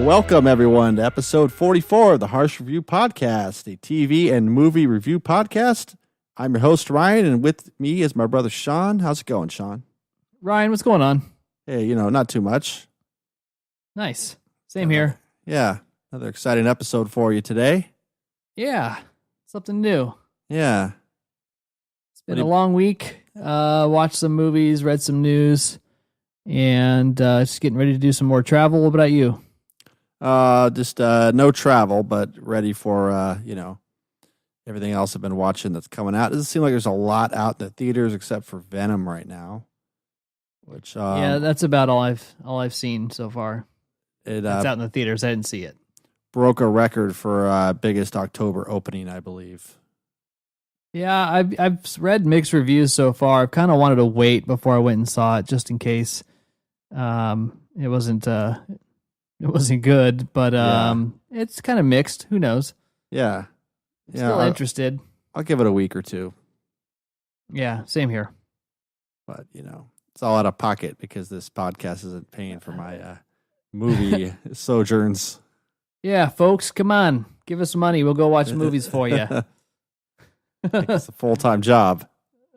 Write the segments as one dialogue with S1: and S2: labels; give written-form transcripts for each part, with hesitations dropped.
S1: Welcome, everyone, to episode 44 of the Harsch Review Podcast, a TV and movie review podcast. I'm your host, Ryan, and with me is my brother, Sean. How's it going, Sean?
S2: Ryan, what's going on?
S1: Hey, not too much.
S2: Nice. Same here.
S1: Yeah, another exciting episode for you today.
S2: Yeah, something new.
S1: Yeah.
S2: It's been a long week. Watched some movies, read some news, and just getting ready to do some more travel. What about you?
S1: Just no travel, but ready for, everything else I've been watching that's coming out. It doesn't seem like there's a lot out in the theaters except for Venom right now. Which
S2: yeah, that's about all I've seen so far. It's out in the theaters. I didn't see it.
S1: Broke a record for biggest October opening, I believe.
S2: Yeah, I've read mixed reviews so far. I kind of wanted to wait before I went and saw it, just in case it wasn't good. But it's kind of mixed. Who knows?
S1: Yeah,
S2: Still interested.
S1: I'll give it a week or two.
S2: Yeah, same here.
S1: But it's all out of pocket because this podcast isn't paying for my movie sojourns.
S2: Yeah, folks, come on. Give us money. We'll go watch movies for you.
S1: It's a full-time job.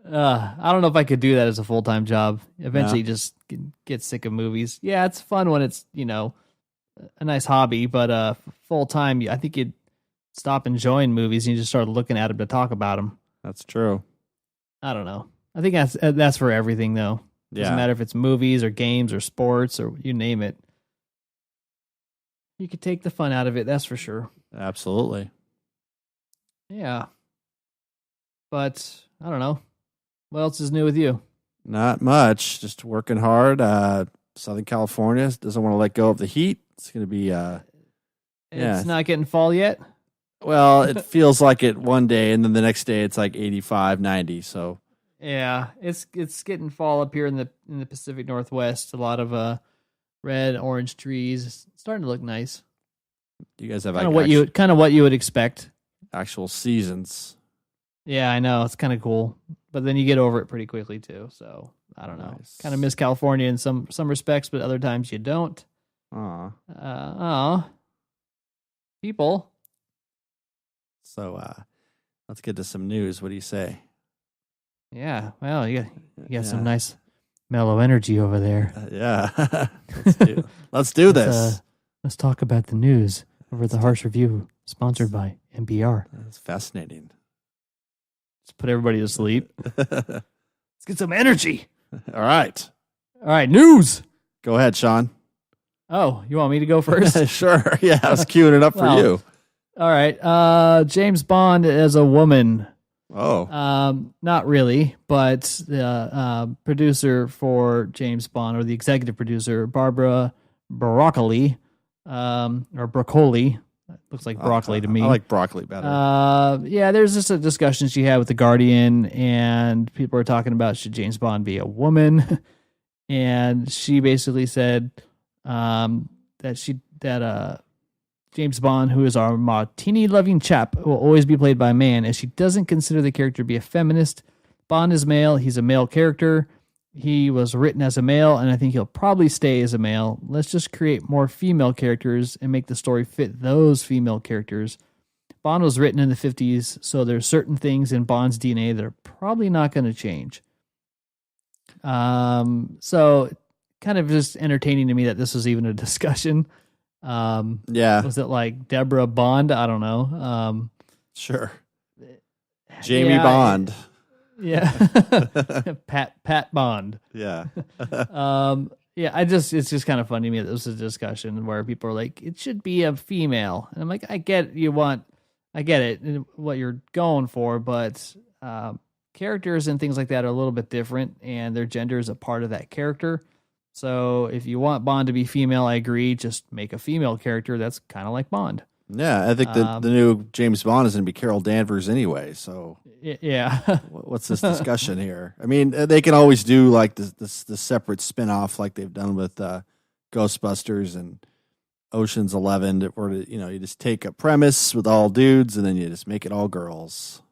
S2: I don't know if I could do that as a full-time job. Eventually just get sick of movies. Yeah, it's fun when it's, a nice hobby, but full-time, I think you'd stop enjoying movies and you just start looking at them to talk about them.
S1: That's true.
S2: I don't know. I think that's for everything, though. Doesn't matter if it's movies or games or sports or you name it. You could take the fun out of it, that's for sure.
S1: Absolutely.
S2: Yeah. But, I don't know. What else is new with you?
S1: Not much. Just working hard. Southern California doesn't want to let go of the heat. It's going to be...
S2: It's not getting fall yet?
S1: Well, it feels like it one day, and then the next day it's like 85, 90, so...
S2: Yeah, it's getting fall up here in the Pacific Northwest. A lot of red, orange trees. It's starting to look nice.
S1: You guys have
S2: kind of what you would expect.
S1: Actual seasons.
S2: Yeah, I know. It's kind of cool. But then you get over it pretty quickly too. So I don't know.
S1: Nice.
S2: Kind of miss California in some respects, but other times you don't. People.
S1: So let's get to some news. What do you say?
S2: Yeah, well, you got some nice mellow energy over there.
S1: Yeah, let's do this.
S2: Let's talk about the news over the Harsch Review, sponsored by NPR.
S1: That's fascinating.
S2: Let's put everybody to sleep. Let's get some energy.
S1: All right,
S2: news.
S1: Go ahead, Sean.
S2: Oh, you want me to go first?
S1: Sure. Yeah, I was queuing it up for you.
S2: All right. James Bond as a woman.
S1: Oh.
S2: Not really, but the producer for James Bond, or the executive producer, Barbara Broccoli, or Broccoli. Looks like broccoli to me.
S1: I like broccoli better.
S2: Yeah, there's just a discussion she had with The Guardian, and people are talking about, should James Bond be a woman? And she basically said that James Bond, who is our martini-loving chap, will always be played by a man, as she doesn't consider the character to be a feminist. Bond is male. He's a male character. He was written as a male, and I think he'll probably stay as a male. Let's just create more female characters and make the story fit those female characters. Bond was written in the 50s, so there's certain things in Bond's DNA that are probably not going to change. So kind of just entertaining to me that this was even a discussion. Was it like Deborah Bond? I don't know. Sure.
S1: Jamie Bond.
S2: Yeah. Pat Bond.
S1: Yeah.
S2: It's just kind of funny to me that this is a discussion where people are like, it should be a female. And I'm like, I get it, what you're going for, but characters and things like that are a little bit different, and their gender is a part of that character. So if you want Bond to be female, I agree. Just make a female character that's kind of like Bond.
S1: Yeah, I think the new James Bond is going to be Carol Danvers anyway. So
S2: yeah,
S1: what's this discussion here? I mean, they can always do like the separate spinoff like they've done with Ghostbusters and Ocean's 11, where you just take a premise with all dudes and then you just make it all girls.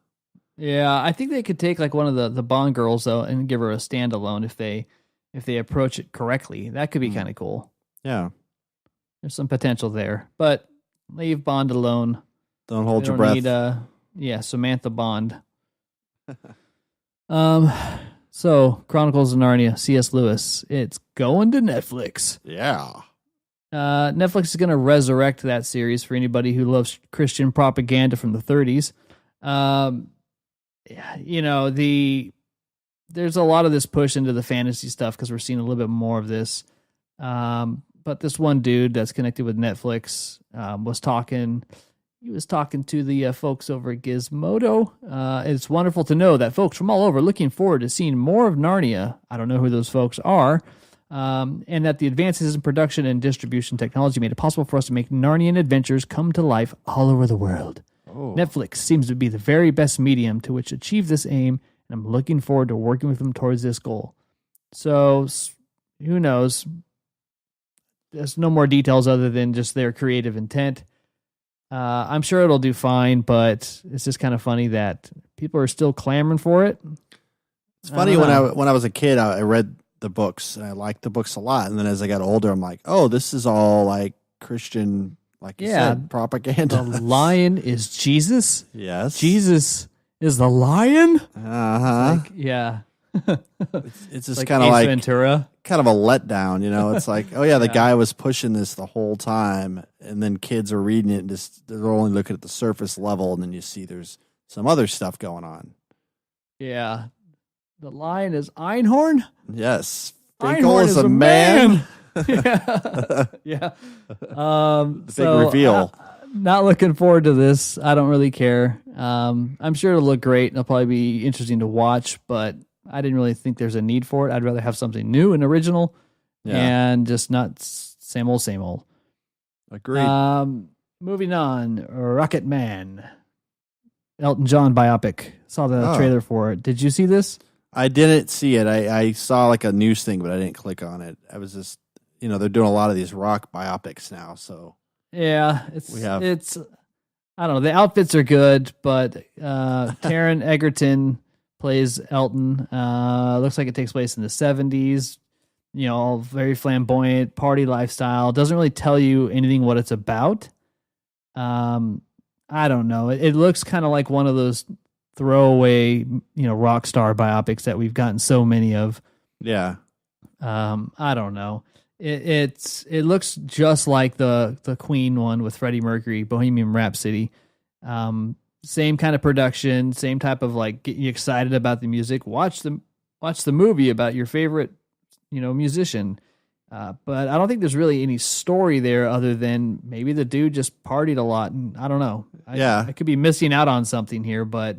S2: Yeah, I think they could take like one of the Bond girls though and give her a standalone if they approach it correctly. That could be kind of cool.
S1: Yeah.
S2: There's some potential there, but leave Bond alone.
S1: Don't hold
S2: We
S1: your
S2: don't
S1: breath.
S2: Need, Samantha Bond. So Chronicles of Narnia, C.S. Lewis. It's going to Netflix.
S1: Yeah.
S2: Netflix is going to resurrect that series for anybody who loves Christian propaganda from the 30s. There's a lot of this push into the fantasy stuff because we're seeing a little bit more of this. But this one dude that's connected with Netflix was talking to the folks over at Gizmodo. It's wonderful to know that folks from all over are looking forward to seeing more of Narnia. I don't know who those folks are. And that the advances in production and distribution technology made it possible for us to make Narnian adventures come to life all over the world. Oh. Netflix seems to be the very best medium to which to achieve this aim, and I'm looking forward to working with them towards this goal. So, who knows? There's no more details other than just their creative intent. I'm sure it'll do fine, but it's just kind of funny that people are still clamoring for it.
S1: It's funny when I was a kid, I read the books and I liked the books a lot, and then as I got older, I'm like, oh, this is all like Christian, like you said, propaganda.
S2: The lion is Jesus.
S1: Yes,
S2: Jesus is the lion.
S1: Like,
S2: yeah.
S1: It's just kind of like
S2: Ventura.
S1: Kind of a letdown, you know. It's like, oh yeah, the guy was pushing this the whole time, and then kids are reading it and just they're only looking at the surface level, and then you see there's some other stuff going on.
S2: Yeah, the lion is Einhorn.
S1: Yes,
S2: Einhorn is a man. Yeah.
S1: The big reveal.
S2: Not looking forward to this. I don't really care. I'm sure it'll look great and it'll probably be interesting to watch, but I didn't really think there's a need for it. I'd rather have something new and original and just not same old, same old.
S1: Agreed.
S2: Moving on, Rocket Man. Elton John biopic. Saw the trailer for it. Did you see this?
S1: I didn't see it. I saw like a news thing, but I didn't click on it. I was just, they're doing a lot of these rock biopics now, so.
S2: Yeah, it's I don't know. The outfits are good, but Taron Egerton plays Elton. Looks like it takes place in the 70s. Very flamboyant party lifestyle. Doesn't really tell you anything what it's about. I don't know. It looks kind of like one of those throwaway, rock star biopics that we've gotten so many of.
S1: Yeah.
S2: I don't know. It looks just like the Queen one with Freddie Mercury, Bohemian Rhapsody. Same kind of production, same type of like get you excited about the music. Watch the movie about your favorite, musician. But I don't think there's really any story there other than maybe the dude just partied a lot, and I don't know. I could be missing out on something here, but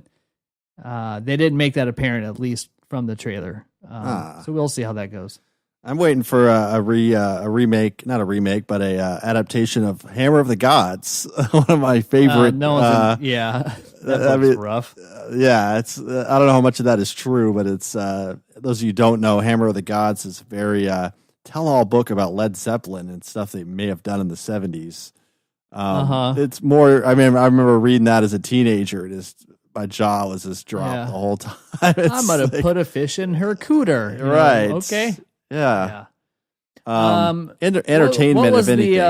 S2: they didn't make that apparent, at least from the trailer. So we'll see how that goes.
S1: I'm waiting for a remake, not a remake, but a adaptation of Hammer of the Gods. One of my favorite.
S2: That's rough.
S1: It's. I don't know how much of that is true, but it's. Those of you who don't know, Hammer of the Gods is a very tell-all book about Led Zeppelin and stuff they may have done in the 70s. It's more. I remember reading that as a teenager. My jaw was just dropped the whole time.
S2: I'm gonna put a fish in her cooter.
S1: Right.
S2: Okay.
S1: Yeah. Entertainment of anything.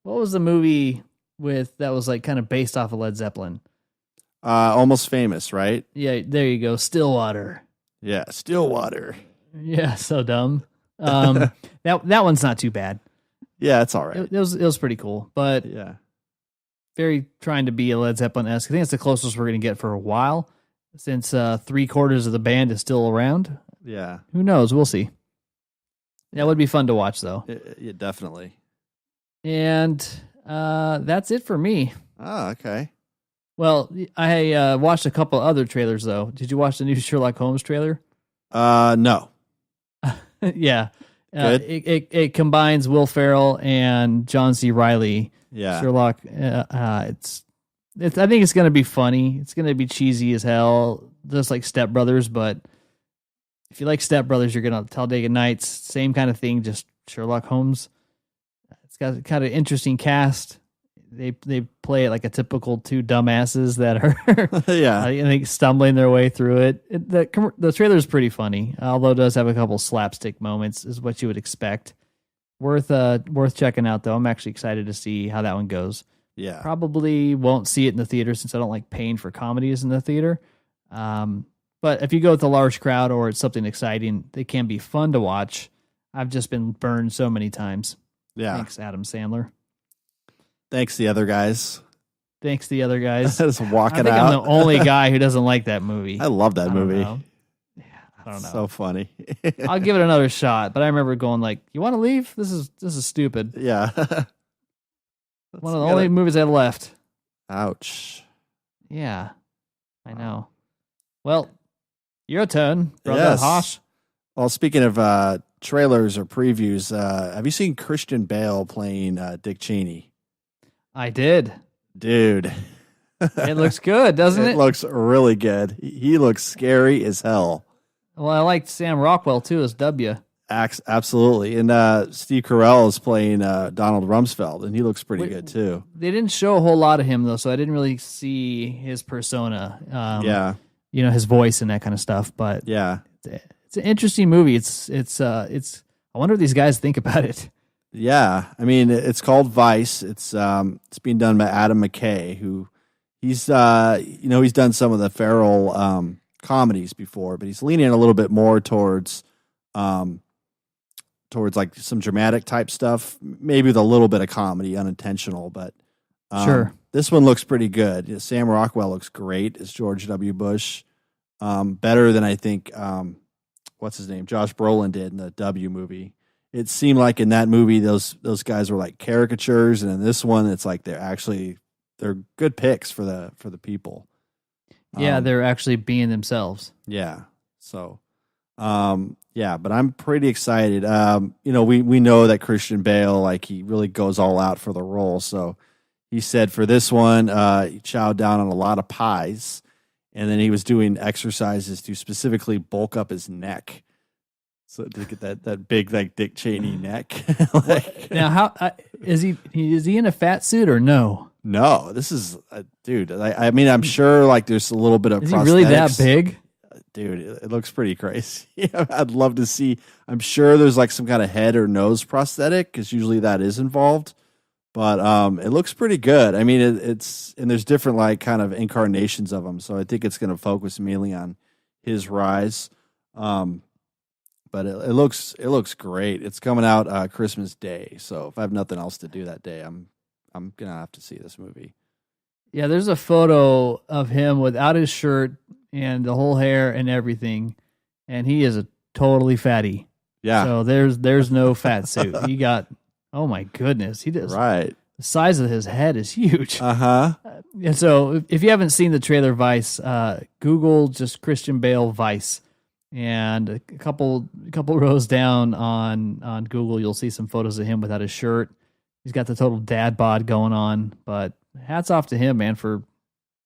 S2: What was the movie that was like kind of based off of Led Zeppelin?
S1: Almost Famous, right?
S2: Yeah, there you go. Stillwater.
S1: Yeah, Stillwater.
S2: Yeah, so dumb. That one's not too bad.
S1: Yeah, it's all right.
S2: It was pretty cool, but very trying to be a Led Zeppelin-esque. I think it's the closest we're going to get for a while, since 3/4 of the band is still around.
S1: Yeah.
S2: Who knows? We'll see. That would be fun to watch, though.
S1: Yeah, definitely.
S2: And that's it for me.
S1: Oh, okay.
S2: Well, I watched a couple other trailers, though. Did you watch the new Sherlock Holmes trailer?
S1: No.
S2: Yeah.
S1: Good.
S2: It combines Will Ferrell and John C. Reilly.
S1: Yeah.
S2: Sherlock. I think it's going to be funny. It's going to be cheesy as hell, just like Step Brothers, but if you like Step Brothers, you're going to Talladega Nights. Same kind of thing, just Sherlock Holmes. It's got kind of interesting cast. They play it like a typical two dumbasses that are I think stumbling their way through it. The trailer is pretty funny, although it does have a couple slapstick moments, is what you would expect. Worth checking out though. I'm actually excited to see how that one goes.
S1: Yeah.
S2: Probably won't see it in the theater since I don't like paying for comedies in the theater. But if you go with a large crowd or it's something exciting, they can be fun to watch. I've just been burned so many times.
S1: Yeah.
S2: Thanks, Adam Sandler.
S1: Thanks, the other guys.
S2: Thanks, the other guys.
S1: Just walking
S2: I think
S1: out.
S2: I'm the only guy who doesn't like that movie.
S1: I love that movie.
S2: I don't know.
S1: So funny.
S2: I'll give it another shot, but I remember going like, "You want to leave? This is stupid."
S1: Yeah.
S2: One of the only movies I left.
S1: Ouch.
S2: Yeah, I know. Well, your turn, brother
S1: Yes.
S2: Harsch.
S1: Well, speaking of trailers or previews, have you seen Christian Bale playing Dick Cheney?
S2: I did.
S1: Dude.
S2: It looks good, doesn't it?
S1: It looks really good. He looks scary as hell.
S2: Well, I liked Sam Rockwell too as W.
S1: Absolutely. And Steve Carell is playing Donald Rumsfeld, and he looks pretty good too.
S2: They didn't show a whole lot of him though, so I didn't really see his persona.
S1: Yeah.
S2: You know, his voice and that kind of stuff. But
S1: Yeah.
S2: it's an interesting movie. It's. I wonder what these guys think about it.
S1: Yeah. I mean, it's called Vice. It's being done by Adam McKay, who he's done some of the Farrell comedies before, but he's leaning a little bit more towards like some dramatic type stuff, maybe with a little bit of comedy, unintentional, but
S2: Sure.
S1: This one looks pretty good. Sam Rockwell looks great as George W. Bush. Better than I think what's his name? Josh Brolin did in the W movie. It seemed like in that movie those guys were like caricatures, and in this one it's like they're good picks for the people.
S2: Yeah, they're actually being themselves.
S1: Yeah. So but I'm pretty excited. We know that Christian Bale, like, he really goes all out for the role. So he said for this one, he chowed down on a lot of pies, and then he was doing exercises to specifically bulk up his neck. So to get that big, like, Dick Cheney neck.
S2: Now, how is he in a fat suit or no?
S1: No, this is dude. I mean, I'm sure like there's a little bit of.
S2: Is he really that big?
S1: Dude, it looks pretty crazy. I'd love to see. I'm sure there's like some kind of head or nose prosthetic because usually that is involved. But it looks pretty good. I mean, it's and there's different like kind of incarnations of him. So I think it's going to focus mainly on his rise. But it looks great. It's coming out Christmas Day. So if I have nothing else to do that day, I'm gonna have to see this movie.
S2: Yeah, there's a photo of him without his shirt and the whole hair and everything, and he is a totally fatty.
S1: Yeah.
S2: So there's no fat suit. He got, oh my goodness, he does.
S1: Right.
S2: The size of his head is huge.
S1: Uh-huh.
S2: And so if you haven't seen the trailer Vice, Google just Christian Bale Vice, and a couple rows down on Google, you'll see some photos of him without his shirt. He's got the total dad bod going on, but hats off to him, man, for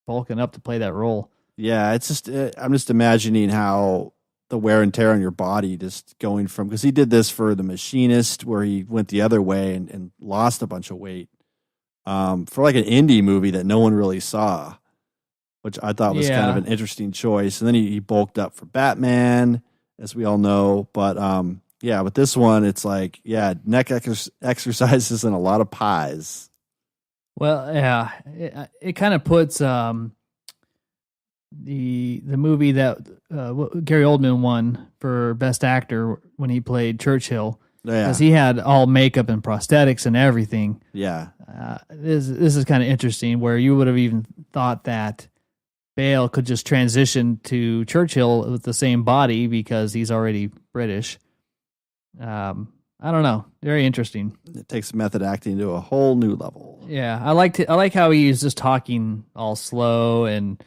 S2: bulking up to play that role.
S1: Yeah, it's just I'm just imagining how the wear and tear on your body just going from, because he did this for The Machinist where he went the other way and lost a bunch of weight for like an indie movie that no one really saw, which I thought was kind of an interesting choice. And then he bulked up for Batman, as we all know. But with this one, it's like, neck exercises and a lot of pies.
S2: Well, yeah, it kind of puts the movie that Gary Oldman won for Best Actor when he played Churchill, because he had all makeup and prosthetics and everything.
S1: Yeah,
S2: this is kind of interesting, where you would have even thought that Bale could just transition to Churchill with the same body because he's already British. I don't know. Very interesting.
S1: It takes method acting to a whole new level.
S2: Yeah, I like how he's just talking all slow and,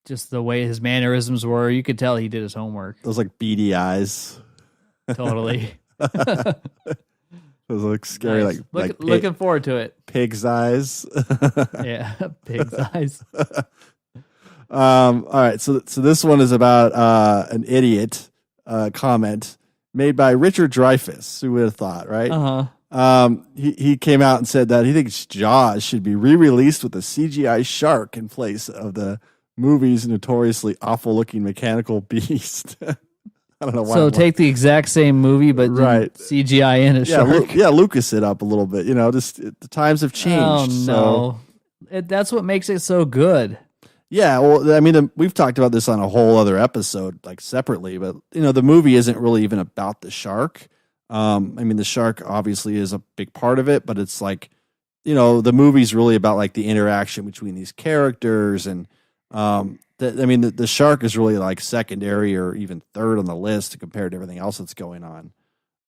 S2: just the way his mannerisms were. You could tell he did his homework.
S1: Those like beady eyes.
S2: Totally.
S1: Those look scary.
S2: Nice. Looking forward to it.
S1: Pig's eyes.
S2: Yeah, pig's eyes.
S1: All right, so this one is about an idiot comment made by Richard Dreyfuss. Who would have thought, right?
S2: Uh-huh.
S1: He came out and said that he thinks Jaws should be re-released with a CGI shark in place of the movie's notoriously awful-looking mechanical beast. I don't know why.
S2: So take the exact same movie, but
S1: Right.
S2: CGI in a shark.
S1: Lucas it up a little bit. Just the times have changed.
S2: Oh no, that's what makes it so good.
S1: Yeah, well, I mean, we've talked about this on a whole other episode, like separately, but the movie isn't really even about the shark. I mean, the shark obviously is a big part of it, but it's like, the movie's really about like the interaction between these characters, and the shark is really like secondary or even third on the list compared to everything else that's going on.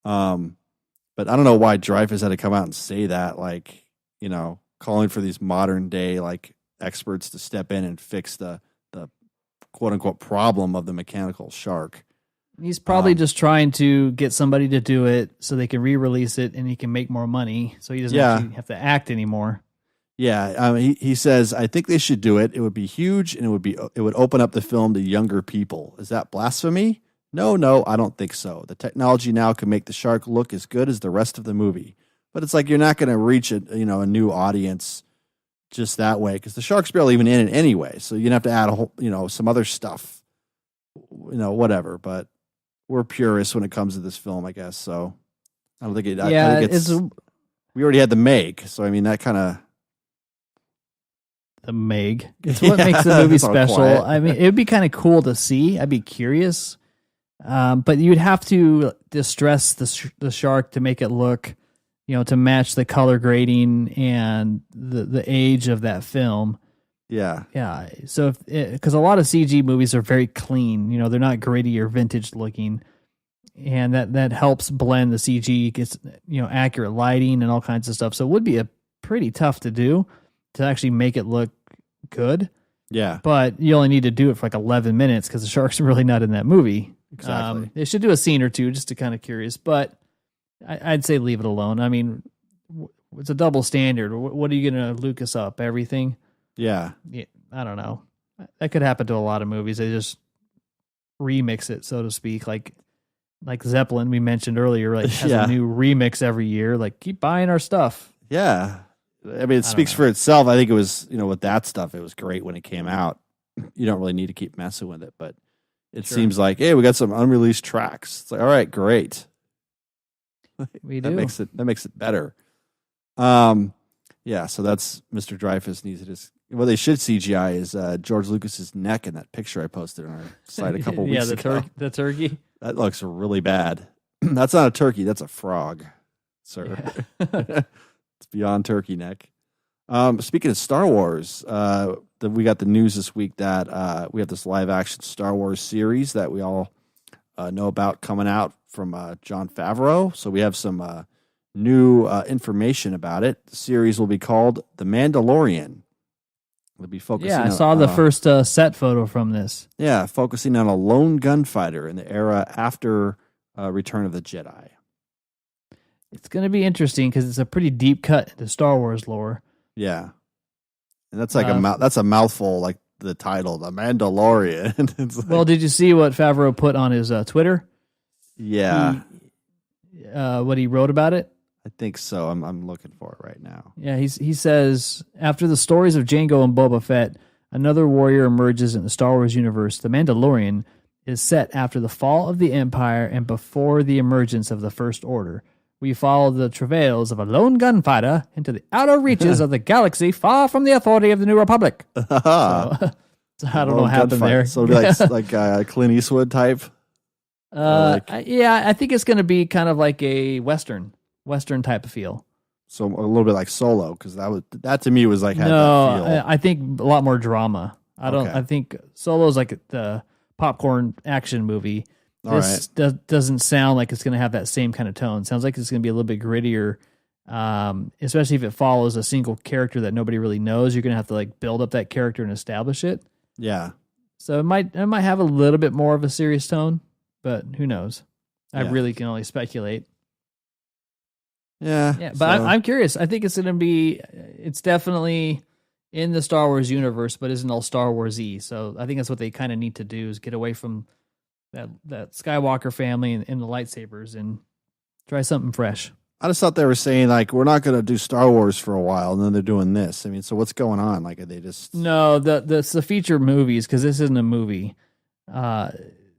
S1: But I don't know why Dreyfuss had to come out and say that, like, calling for these modern day like experts to step in and fix the quote unquote problem of the mechanical shark.
S2: He's probably just trying to get somebody to do it so they can re-release it and he can make more money, so he doesn't actually have to act anymore.
S1: Yeah, he says, I think they should do it. It would be huge, and it would open up the film to younger people. Is that blasphemy? No, I don't think so. The technology now can make the shark look as good as the rest of the movie, but it's like you're not going to reach a new audience just that way, because the shark's barely even in it anyway. So you're gonna have to add a whole, some other stuff, whatever. But we're purists when it comes to this film, I guess. So I don't think it.
S2: Yeah,
S1: I think we already had the Meg, so I mean that kind of.
S2: The Meg. It's what makes the movie special.
S1: Quiet.
S2: I mean, it would be kind of cool to see. I'd be curious. But you'd have to distress the shark to make it look, to match the color grading and the age of that film.
S1: Yeah.
S2: Yeah. So because a lot of CG movies are very clean, they're not gritty or vintage looking. And that helps blend the CG, gets, accurate lighting and all kinds of stuff. So it would be pretty tough to do, to actually make it look good.
S1: Yeah.
S2: But you only need to do it for like 11 minutes because the shark's really not in that movie.
S1: Exactly.
S2: They should do a scene or two just to kind of curious, but I'd say leave it alone. I mean, it's a double standard. What are you going to Lucas up? Everything?
S1: Yeah.
S2: I don't know. That could happen to a lot of movies. They just remix it, so to speak. Like Zeppelin, we mentioned earlier, like has a new remix every year. Like, keep buying our stuff.
S1: Yeah. I mean, it speaks for itself. I think it was, with that stuff, it was great when it came out. You don't really need to keep messing with it, but it seems like, hey, we got some unreleased tracks. It's like, all right, great.
S2: We
S1: that
S2: do.
S1: makes it better. Yeah. So that's Mr. Dreyfuss needs it. What they should CGI is George Lucas's neck in that picture I posted on our site a couple weeks ago.
S2: The turkey.
S1: That looks really bad. That's not a turkey. That's a frog, sir.
S2: Yeah.
S1: It's beyond turkey neck. Speaking of Star Wars, we got the news this week that we have this live action Star Wars series that we all know about coming out from Jon Favreau. So we have some new information about it. The series will be called The Mandalorian. It'll be focusing.
S2: Yeah, I saw the first set photo from this.
S1: Yeah, focusing on a lone gunfighter in the era after Return of the Jedi.
S2: It's going to be interesting because it's a pretty deep cut into Star Wars lore.
S1: Yeah, and that's like that's a mouthful, like the title, The Mandalorian. It's like,
S2: well, did you see what Favreau put on his Twitter?
S1: Yeah,
S2: what he wrote about it?
S1: I think so. I'm looking for it right now.
S2: Yeah, he says, after the stories of Jango and Boba Fett, another warrior emerges in the Star Wars universe. The Mandalorian is set after the fall of the Empire and before the emergence of the First Order. We follow the travails of a lone gunfighter into the outer reaches of the galaxy, far from the authority of the New Republic. So I don't know what happened there.
S1: So like a Clint Eastwood type.
S2: Yeah, I think it's going to be kind of like a Western type of feel.
S1: So a little bit like Solo, because that to me was like had
S2: no,
S1: that feel.
S2: I think a lot more drama. I think Solo's like the popcorn action movie. This doesn't sound like it's going to have that same kind of tone. Sounds like it's going to be a little bit grittier, especially if it follows a single character that nobody really knows. You're going to have to like build up that character and establish it.
S1: Yeah.
S2: So it might have a little bit more of a serious tone, but who knows? I really can only speculate.
S1: Yeah.
S2: Yeah, but I'm curious. I think it's going to be. It's definitely in the Star Wars universe, but isn't all Star Wars-y. So I think that's what they kind of need to do is get away from that Skywalker family and the lightsabers and try something fresh.
S1: I just thought they were saying like we're not going to do Star Wars for a while, and then they're doing this. I mean, so what's going on? Like, are they just
S2: no the feature movies because this isn't a movie.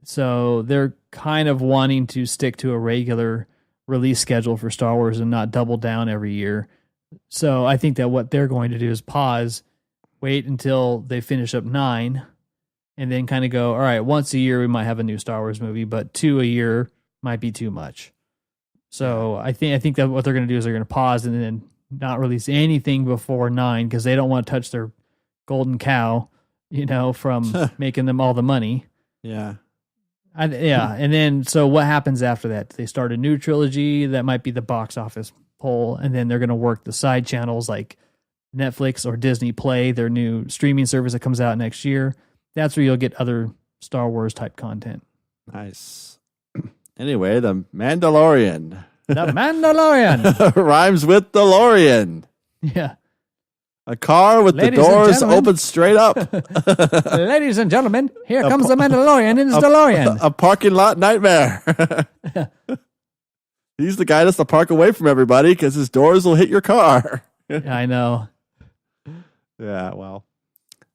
S2: So they're kind of wanting to stick to a regular release schedule for Star Wars and not double down every year. So I think that what they're going to do is pause, wait until they finish up 9, and then kind of go, all right, once a year we might have a new Star Wars movie, but 2 a year might be too much. So I think that what they're going to do is they're going to pause and then not release anything before 9 because they don't want to touch their golden cow, from making them all the money.
S1: Yeah.
S2: And then so what happens after that? They start a new trilogy that might be the box office poll, and then they're going to work the side channels like Netflix or Disney Play, their new streaming service that comes out next year. That's where you'll get other Star Wars type content.
S1: Nice. Anyway, the Mandalorian.
S2: The Mandalorian
S1: rhymes with DeLorean.
S2: Yeah.
S1: A car with
S2: Ladies
S1: the doors open straight up.
S2: Ladies and gentlemen, here comes the Mandalorian in his DeLorean.
S1: A parking lot nightmare. He's the guy that's to park away from everybody because his doors will hit your car.
S2: I know.
S1: Yeah, well.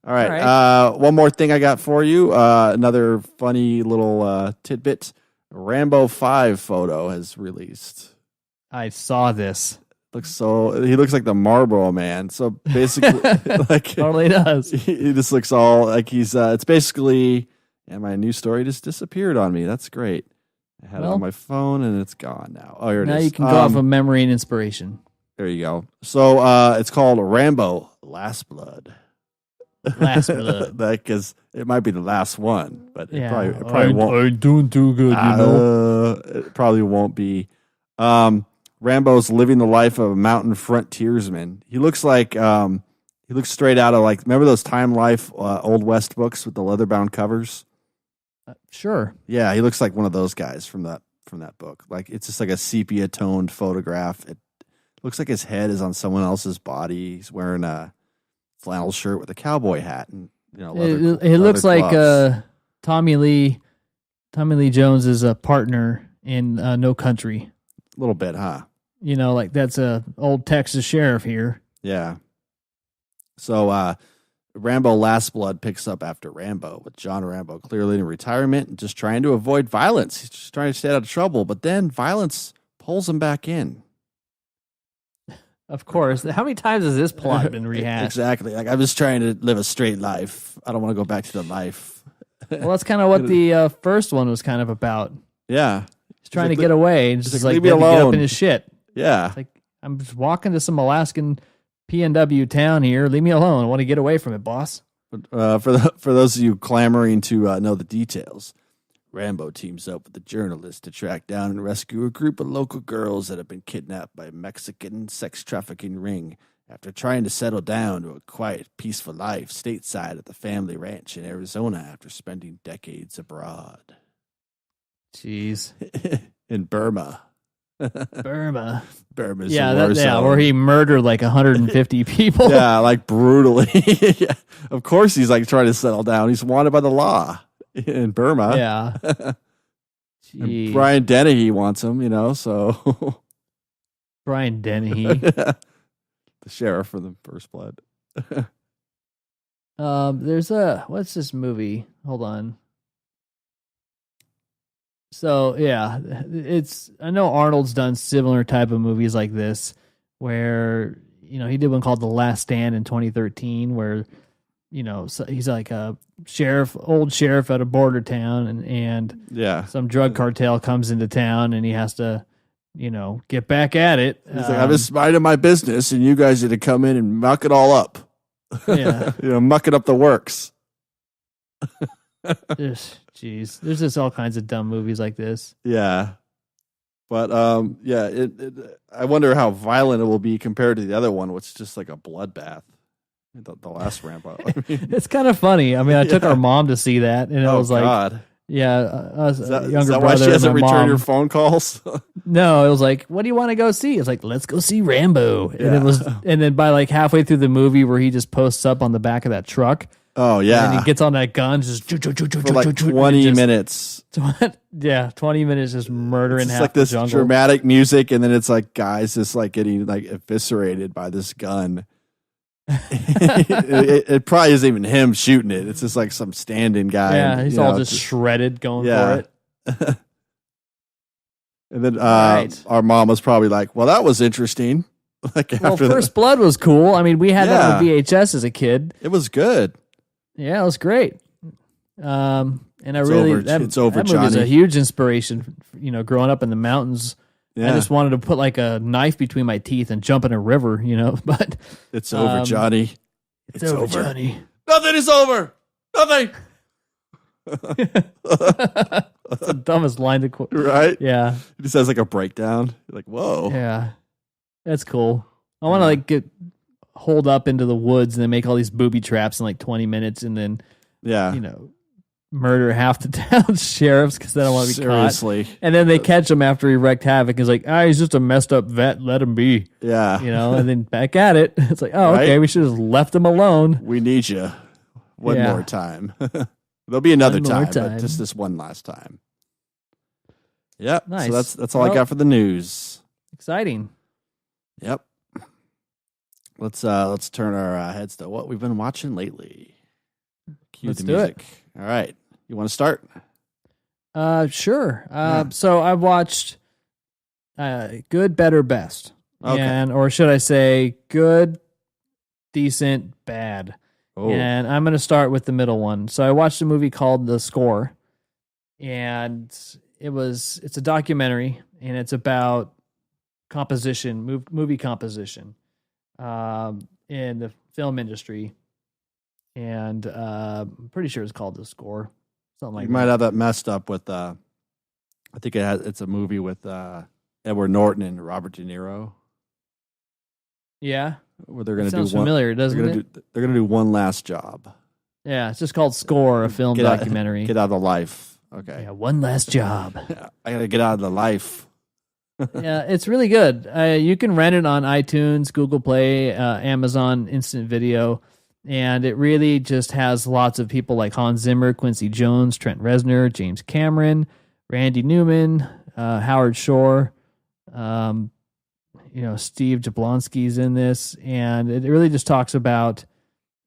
S1: All right. One more thing I got for you. Another funny little tidbit. Rambo 5 photo has released.
S2: I saw this.
S1: He looks like the Marlboro Man. So basically,
S2: totally does.
S1: He just looks all like he's. It's basically, and my news story just disappeared on me. That's great. I had it on my phone and it's gone now. Oh, here it is.
S2: Now you can go off of memory and inspiration.
S1: There you go. So it's called Rambo: Last Blood.
S2: Last Blood.
S1: Because it might be the last one, but it
S2: Yeah.
S1: probably won't.
S2: I don't do good,
S1: It probably won't be. Rambo's living the life of a mountain frontiersman. He looks like he looks straight out of remember those Time Life Old West books with the leather-bound covers?
S2: Sure.
S1: Yeah, he looks like one of those guys from that book. Like it's just like a sepia-toned photograph. It looks like his head is on someone else's body. He's wearing a flannel shirt with a cowboy hat and
S2: it looks like Tommy Lee Jones is a partner in No Country.
S1: A little bit, huh?
S2: Like that's a old Texas sheriff here.
S1: Yeah. So Rambo: Last Blood picks up after Rambo, with John Rambo clearly in retirement and just trying to avoid violence. He's just trying to stay out of trouble, but then violence pulls him back in.
S2: Of course. How many times has this plot been rehashed?
S1: Exactly. Like, I'm just trying to live a straight life. I don't want to go back to the life.
S2: Well, that's kind of what the first one was kind of about.
S1: Yeah.
S2: He's trying to get away and just
S1: leave me
S2: get up
S1: alone.
S2: in his shit.
S1: Yeah.
S2: It's like, I'm just walking to some Alaskan PNW town here. Leave me alone. I want to get away from it, boss.
S1: For those of you clamoring to know the details, Rambo teams up with a journalist to track down and rescue a group of local girls that have been kidnapped by a Mexican sex trafficking ring after trying to settle down to a quiet, peaceful life stateside at the family ranch in Arizona after spending decades abroad.
S2: Jeez.
S1: In Burma. Burma's
S2: where he murdered like 150 people.
S1: Yeah, like brutally. Yeah. Of course he's trying to settle down. He's wanted by the law in Burma.
S2: Yeah.
S1: And Brian Dennehy wants him, so.
S2: Brian Dennehy.
S1: The sheriff from the First Blood.
S2: There's what's this movie? Hold on. So yeah, I know Arnold's done similar type of movies like this where, he did one called The Last Stand in 2013 where, so he's like a old sheriff at a border town and
S1: yeah,
S2: some drug cartel comes into town and he has to, get back at it.
S1: He's like, I'm just minding my business and you guys are to come in and muck it all up.
S2: Yeah.
S1: Muck it up the works.
S2: There's just all kinds of dumb movies like this.
S1: Yeah. But I wonder how violent it will be compared to the other one, which is just like a bloodbath. The last Rambo.
S2: It's kind of funny. I took our mom to see that, and I was like,
S1: God.
S2: Yeah, us,
S1: is that
S2: younger
S1: why
S2: brother.
S1: She hasn't
S2: and my
S1: returned
S2: mom.
S1: your phone calls?
S2: No, it was like, what do you want to go see? It's like, let's go see Rambo.
S1: Yeah.
S2: And then by like halfway through the movie, where he just posts up on the back of that truck.
S1: Oh yeah,
S2: and he gets on that gun, just
S1: for like 20 minutes.
S2: 20 minutes just murdering
S1: it's
S2: half
S1: like this
S2: the jungle.
S1: dramatic music, and then it's like guys just like getting like eviscerated by this gun. it probably isn't even him shooting it. It's just like some stand-in guy.
S2: Yeah,
S1: and,
S2: he's
S1: you
S2: all
S1: know,
S2: just shredded going for it.
S1: And then
S2: Right.
S1: our mom was probably like, "Well, that was interesting." Like
S2: Well,
S1: after
S2: First Blood was cool. I mean, we had that on VHS as a kid.
S1: it was good.
S2: Yeah, it was great. And I
S1: It's
S2: really
S1: over.
S2: that,
S1: It's over,
S2: that movie was a
S1: Johnny.
S2: huge inspiration. You know, growing up in the mountains,
S1: Yeah,
S2: I just wanted to put like a knife between my teeth and jump in a river. You know, but
S1: it's over, Johnny.
S2: it's over, Johnny.
S1: Nothing is over. Nothing.
S2: That's the dumbest line to quote.
S1: Right?
S2: Yeah,
S1: It just has like a breakdown. You're like, whoa.
S2: yeah, that's cool. I want to like get holed up into the woods and then make all these booby traps in like 20 minutes, and then
S1: Yeah.
S2: you know murder half the town's sheriffs because they don't want to be caught.
S1: Seriously.
S2: And then they catch him after he wreaked havoc. He's like, he's just a messed up vet. Let him be.
S1: Yeah.
S2: You know, and then back at it. It's like, oh,
S1: Right?
S2: okay, we should have left him alone.
S1: We need you. One
S2: Yeah.
S1: more time. There'll be another
S2: One more
S1: time,
S2: time.
S1: but just this one last time. Yep.
S2: Nice.
S1: So that's all I
S2: Well-
S1: got for the news.
S2: Exciting.
S1: Yep. Let's turn our heads to what we've been watching lately. Cue
S2: Let's
S1: the
S2: do it.
S1: music. All right. You want to start?
S2: Sure.
S1: Yeah.
S2: So I watched Good, Better, Best.
S1: Okay.
S2: Or should I say Good, Decent, Bad.
S1: Oh.
S2: And I'm going to start with the middle one. So I watched a movie called The Score, and it's a documentary, and it's about composition, movie composition, in the film industry. And I'm pretty sure it's called The Score, something like
S1: You might
S2: that.
S1: have that messed up with I think it's a movie with Edward Norton and Robert De Niro
S2: Yeah,
S1: where they're
S2: it
S1: going to
S2: sounds
S1: do one.
S2: familiar, doesn't it?
S1: They're going to do one last job.
S2: Yeah, it's just called Score, a film
S1: Get out-
S2: documentary.
S1: Get out of the life. Okay.
S2: Yeah, one last job.
S1: I got to get out of the life.
S2: Yeah, it's really good. You can rent it on iTunes, Google Play, Amazon Instant Video, and it really just has lots of people like Hans Zimmer, Quincy Jones, Trent Reznor, James Cameron, Randy Newman, Howard Shore, Steve Jablonsky's in this, and it really just talks about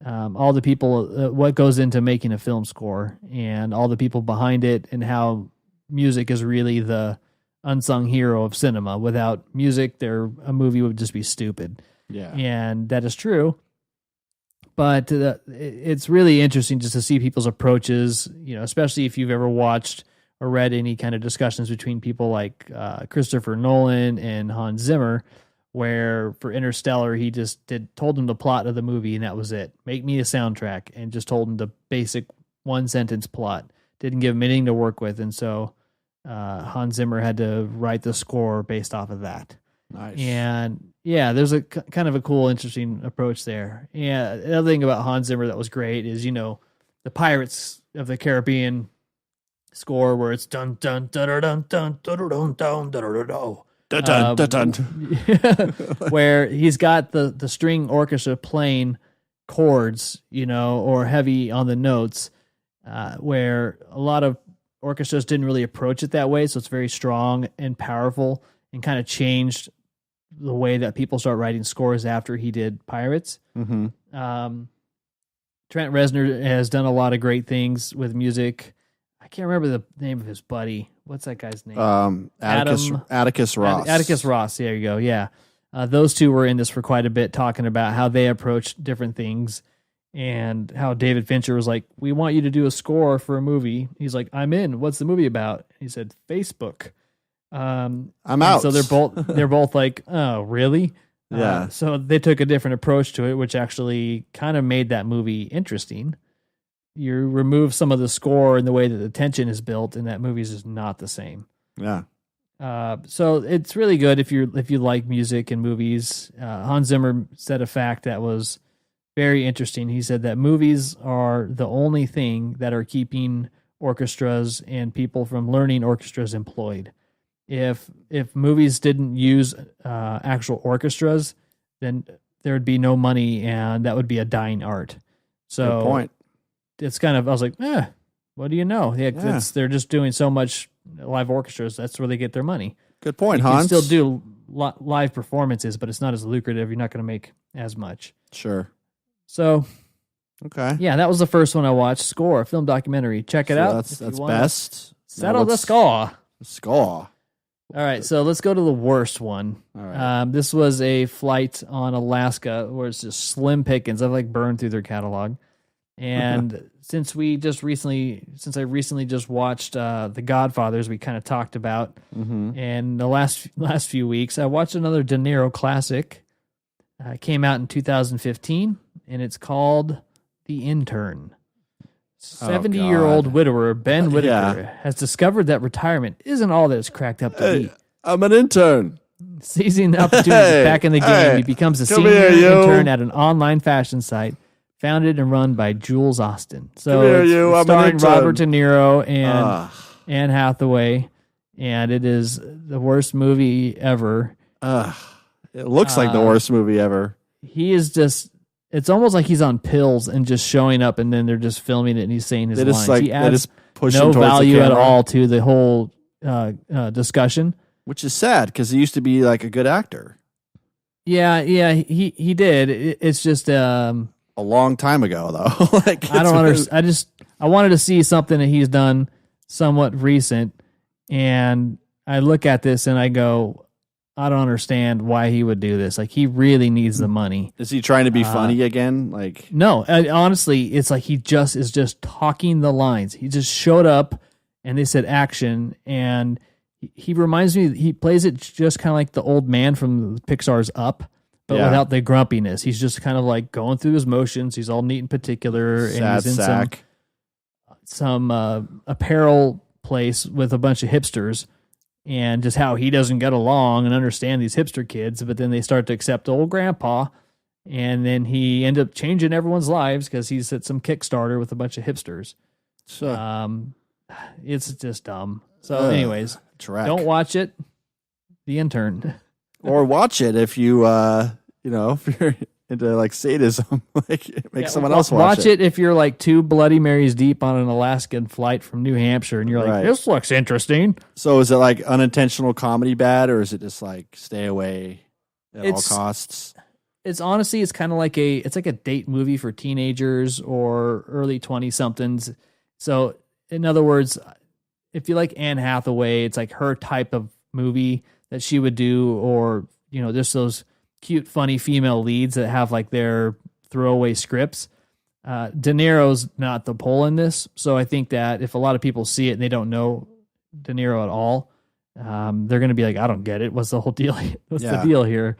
S2: all the people, what goes into making a film score, and all the people behind it, and how music is really the unsung hero of cinema. Without music, a movie would just be stupid.
S1: Yeah.
S2: And that is true. But it's really interesting just to see people's approaches, especially if you've ever watched or read any kind of discussions between people like Christopher Nolan and Hans Zimmer, where for Interstellar, he just told him the plot of the movie and that was it. Make me a soundtrack, and just told him the basic one sentence plot. Didn't give him anything to work with. And so Hans Zimmer had to write the score based off of that.
S1: Nice.
S2: And yeah, there's a kind of a cool, interesting approach there. Yeah, the other thing about Hans Zimmer that was great is, the Pirates of the Caribbean score where it's dun dun dun dun dun dun dun dun dun dun dun
S1: Dun, dun, dun, dun.
S2: where he's got the string orchestra playing chords, or heavy on the notes, where a lot of orchestras didn't really approach it that way. So it's very strong and powerful, and kind of changed the way that people start writing scores after he did Pirates.
S1: Mm-hmm.
S2: Trent Reznor has done a lot of great things with music. I can't remember the name of his buddy. What's that guy's name?
S1: Atticus Ross.
S2: Atticus Ross. There you go. Yeah. Those two were in this for quite a bit, talking about how they approached different things, and how David Fincher was like, we want you to do a score for a movie. He's like, I'm in. What's the movie about? He said, Facebook.
S1: I'm out.
S2: So they're both like, oh, really?
S1: Yeah.
S2: So they took a different approach to it, which actually kind of made that movie interesting. You remove some of the score and the way that the tension is built, and that movie is just not the same.
S1: Yeah.
S2: So it's really good if you like music and movies. Hans Zimmer said a fact that was very interesting. He said that movies are the only thing that are keeping orchestras and people from learning orchestras employed. If movies didn't use actual orchestras, then there would be no money, and that would be a dying art. So
S1: Good point.
S2: it's kind of, I was like, what do you know?
S1: Yeah.
S2: They're just doing so much live orchestras. That's where they get their money.
S1: Good point,
S2: You can
S1: Hans.
S2: still do live performances, but it's not as lucrative. You're not going to make as much.
S1: Sure.
S2: So,
S1: Okay.
S2: yeah, that was the first one I watched. Score, a film documentary. Check it out.
S1: That's best.
S2: Settle the score.
S1: Score.
S2: All right, so let's go to the worst one.
S1: All right.
S2: This was a flight on Alaska where it's just slim pickings. I've like burned through their catalog. And since I recently just watched The Godfathers, we kind of talked about, and the last few weeks, I watched another De Niro classic. Came out in 2015, and it's called The Intern. 70-year-old widower Ben Whitaker has discovered that retirement isn't all that it's cracked up to be.
S1: I'm an intern.
S2: Seizing the opportunity back in the game, he becomes a senior intern at an online fashion site founded and run by Jules Austin. So it's starring Robert De Niro and Anne Hathaway, and it is the worst movie ever.
S1: It looks like the worst movie ever.
S2: He is just... It's almost like he's on pills and just showing up, and then they're just filming it, and he's saying his lines. He adds no value at all to the whole discussion.
S1: Which is sad, because he used to be like a good actor.
S2: Yeah, he did. It's just...
S1: a long time ago, though. Like,
S2: I don't understand. I wanted to see something that he's done somewhat recent, and I look at this and I go... I don't understand why he would do this. Like, he really needs the money.
S1: Is he trying to be funny again? Like,
S2: no, honestly, it's like he just is just talking the lines. He just showed up and they said action, and he reminds me, he plays it just kind of like the old man from Pixar's Up, but without the grumpiness. He's just kind of like going through his motions. He's all neat and particular, and he's in some apparel place with a bunch of hipsters. And just how he doesn't get along and understand these hipster kids, but then they start to accept old grandpa, and then he ends up changing everyone's lives because he's at some Kickstarter with a bunch of hipsters. So, it's just dumb. So, anyways, don't watch it. The Intern,
S1: or watch it if you, if you're into like sadism, like make someone else watch
S2: it. If you're like 2 Bloody Marys deep on an Alaskan flight from New Hampshire, and you're like, this looks interesting.
S1: So is it like unintentional comedy bad, or is it just like stay away at all costs?
S2: It's honestly, it's kind of like it's like a date movie for teenagers or early 20-somethings. So in other words, if you like Anne Hathaway, it's like her type of movie that she would do, or, just those cute, funny female leads that have like their throwaway scripts. De Niro's not the pull in this, so I think that if a lot of people see it and they don't know De Niro at all, they're going to be like, "I don't get it. What's the whole deal? What's the deal here?"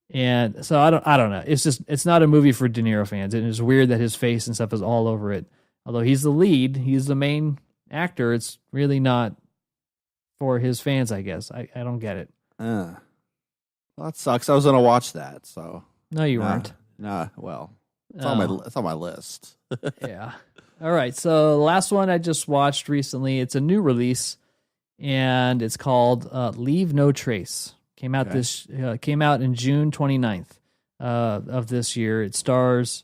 S2: And so I don't know. It's not a movie for De Niro fans. And it's weird that his face and stuff is all over it. Although he's the lead, he's the main actor. It's really not for his fans, I guess. I don't get it.
S1: Well, that sucks. I was going to watch that, so.
S2: No, you weren't.
S1: Nah, well, it's on my list.
S2: Yeah. All right, so the last one I just watched recently, it's a new release, and it's called Leave No Trace. Came out in June 29th of this year. It stars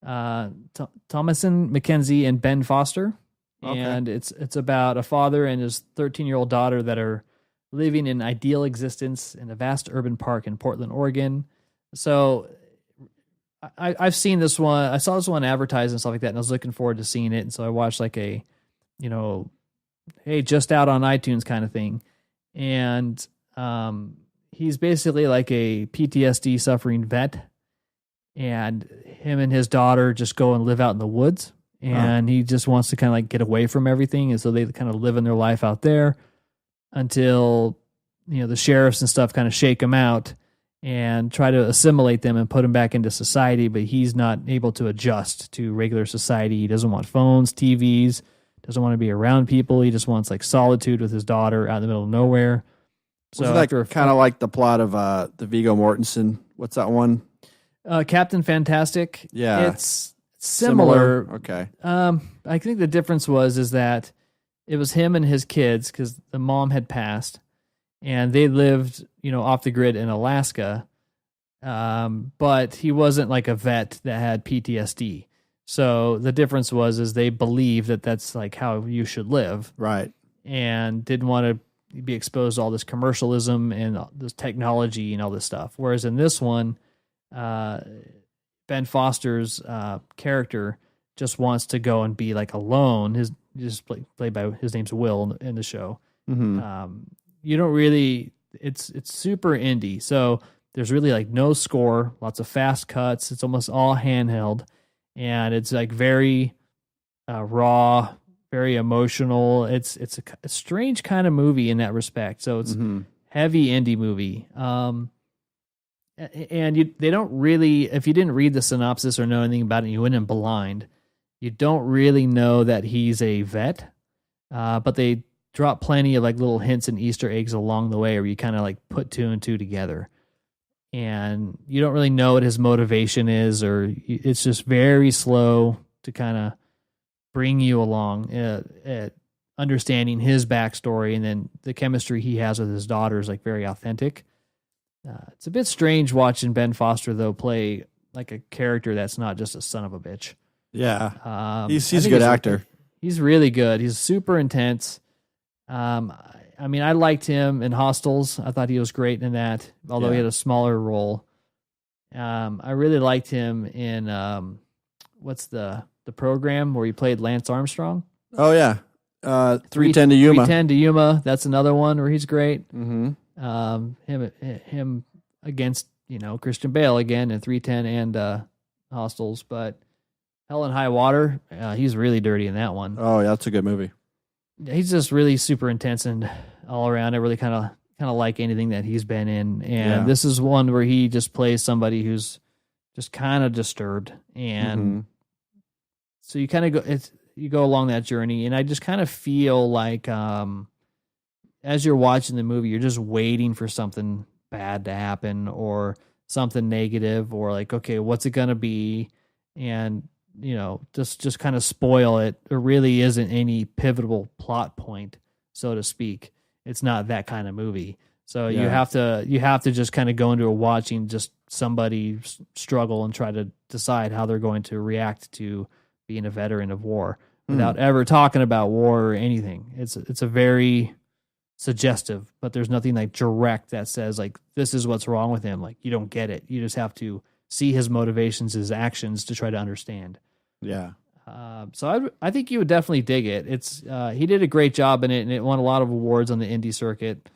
S2: Thomasin McKenzie and Ben Foster, and it's about a father and his 13-year-old daughter that are living an ideal existence in a vast urban park in Portland, Oregon. So I've seen this one. I saw this one advertised and stuff like that, and I was looking forward to seeing it. And so I watched like a, hey, just out on iTunes kind of thing. And he's basically like a PTSD suffering vet, and him and his daughter just go and live out in the woods, and he just wants to kind of like get away from everything. And so they kind of live in their life out there until, the sheriffs and stuff kind of shake him out and try to assimilate them and put him back into society. But he's not able to adjust to regular society. He doesn't want phones, TVs, doesn't want to be around people. He just wants like solitude with his daughter out in the middle of nowhere. So
S1: that kind of like the plot of the Viggo Mortensen? What's that one?
S2: Captain Fantastic.
S1: Yeah,
S2: it's similar.
S1: Okay.
S2: I think the difference is that it was him and his kids, because the mom had passed, and they lived, off the grid in Alaska. But he wasn't like a vet that had PTSD. So the difference is they believe that that's like how you should live.
S1: Right.
S2: And didn't want to be exposed to all this commercialism and this technology and all this stuff. Whereas in this one, Ben Foster's character just wants to go and be like alone. Played by his name's Will in the show.
S1: Mm-hmm.
S2: You don't really. It's super indie, so there's really like no score, lots of fast cuts. It's almost all handheld, and it's like very raw, very emotional. It's a strange kind of movie in that respect. So it's heavy indie movie. And they don't really, if you didn't read the synopsis or know anything about it, you went in blind. You don't really know that he's a vet, but they drop plenty of like little hints and Easter eggs along the way where you kind of like put two and two together. And you don't really know what his motivation is, or it's just very slow to kind of bring you along at understanding his backstory, and then the chemistry he has with his daughter is like very authentic. It's a bit strange watching Ben Foster though play like a character that's not just a son of a bitch.
S1: Yeah, he's a good actor.
S2: He's really good. He's super intense. I mean, I liked him in Hostels. I thought he was great in that, although he had a smaller role. I really liked him in what's the program where he played Lance Armstrong?
S1: Oh yeah, 310 to Yuma.
S2: 310 to Yuma. That's another one where he's great.
S1: Mm-hmm.
S2: Him against Christian Bale again in 310 and Hostels, but Hell and High Water, he's really dirty in that one.
S1: Oh yeah, that's a good movie.
S2: He's just really super intense and all around. I really kind of like anything that he's been in, and this is one where he just plays somebody who's just kind of disturbed, and so you kind of you go along that journey, and I just kind of feel like as you're watching the movie, you're just waiting for something bad to happen or something negative, or like, okay, what's it gonna be, and just kind of spoil it. There really isn't any pivotal plot point, so to speak. It's not that kind of movie. So you have to just kind of go into a watching just somebody struggle and try to decide how they're going to react to being a veteran of war without ever talking about war or anything. It's a very suggestive, but there's nothing like direct that says like, this is what's wrong with him. Like, you don't get it. You just have to see his motivations, his actions to try to understand.
S1: Yeah.
S2: So I think you would definitely dig it. It's he did a great job in it, and it won a lot of awards on the indie circuit.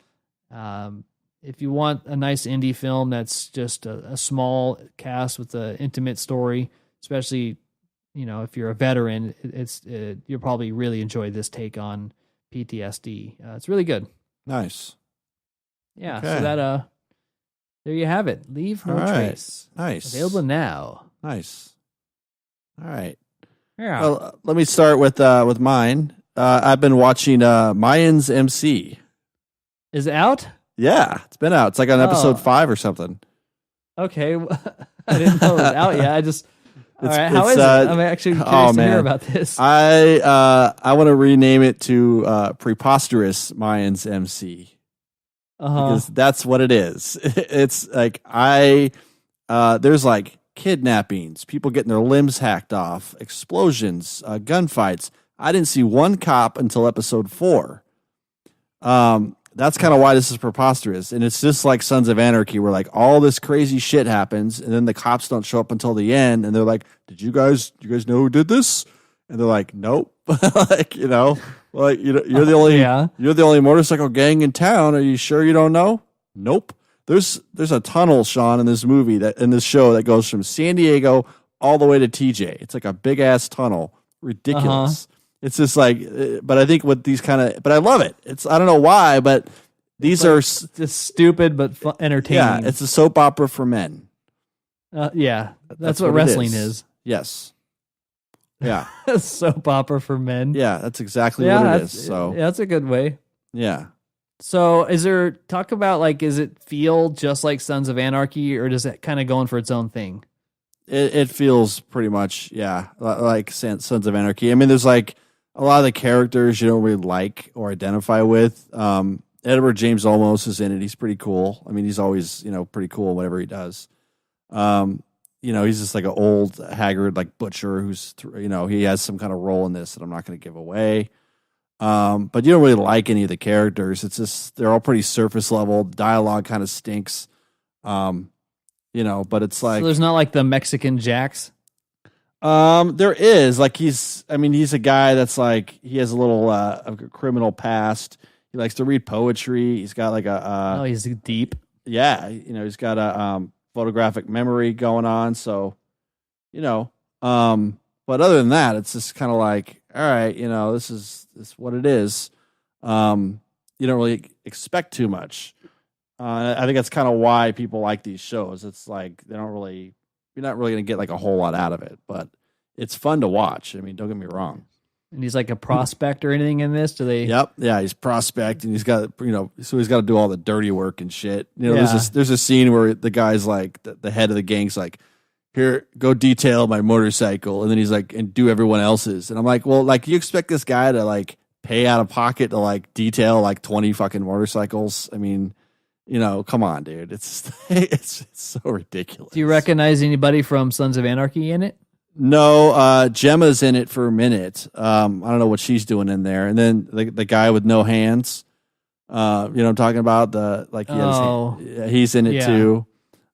S2: If you want a nice indie film that's just a small cast with an intimate story, especially if you're a veteran, you'll probably really enjoy this take on PTSD. It's really good.
S1: Nice.
S2: Yeah. Okay. So that there you have it. Leave No Trace.
S1: Nice.
S2: Available now.
S1: Nice. All right.
S2: Yeah.
S1: Well, let me start with mine. I've been watching Mayans MC.
S2: Is it out?
S1: Yeah, it's been out. It's like on episode 5 or something.
S2: Okay. I didn't know it was out yet. All right. How is it? I'm actually curious to hear about this.
S1: I want to rename it to Preposterous Mayans MC. Because that's what it is. It's like there's like kidnappings, people getting their limbs hacked off, explosions, gunfights. I didn't see one cop until episode 4. That's kind of why this is preposterous. And it's just like Sons of Anarchy, where like all this crazy shit happens, and then the cops don't show up until the end, and they're like, "Did you guys know who did this?" And they're like, "Nope." Like, you're the only motorcycle gang in town. Are you sure you don't know? Nope. There's a tunnel, Sean, in this show that goes from San Diego all the way to TJ. It's like a big ass tunnel. Ridiculous. It's just like, but I think with these but I love it. I don't know why, but these are
S2: just stupid but entertaining.
S1: Yeah, it's a soap opera for men.
S2: Yeah, that's what wrestling is.
S1: Yes. Yeah.
S2: Soap opera for men.
S1: Yeah, that's exactly what it is. So
S2: that's a good way.
S1: Yeah.
S2: So talk about like, does it feel just like Sons of Anarchy, or does it kind of go in for its own thing?
S1: It feels pretty much, like Sons of Anarchy. I mean, there's like a lot of the characters you don't really like or identify with. Edward James Olmos is in it. He's pretty cool. I mean, he's always, pretty cool whatever he does. He's just like an old, haggard, like butcher who's, he has some kind of role in this that I'm not going to give away. But you don't really like any of the characters. It's just, they're all pretty surface level. Dialogue kind of stinks. but it's
S2: So there's not like the Mexican Jacks.
S1: There is like he's a guy that's like he has a little a criminal past. He likes to read poetry. He's got like a
S2: he's deep.
S1: Yeah, he's got a photographic memory going on. So, but other than that, it's just kind of like, all right, this is what it is. You don't really expect too much. I think that's kind of why people like these shows. It's like you're not really going to get like a whole lot out of it, but it's fun to watch. I mean, don't get me wrong.
S2: And he's like a prospect or anything in this? Do they?
S1: Yep. Yeah, he's prospect, and he's got so he's got to do all the dirty work and shit. There's a scene where the guy's like the head of the gang's like, here, go detail my motorcycle, and then he's like, and do everyone else's, and I'm like, well, like you expect this guy to like pay out of pocket to like detail like 20 fucking motorcycles? I mean, come on, dude. It's so ridiculous.
S2: Do you recognize anybody from Sons of Anarchy in it?
S1: No, Gemma's in it for a minute. I don't know what she's doing in there. And then the guy with no hands, what I'm talking about? He's in it too.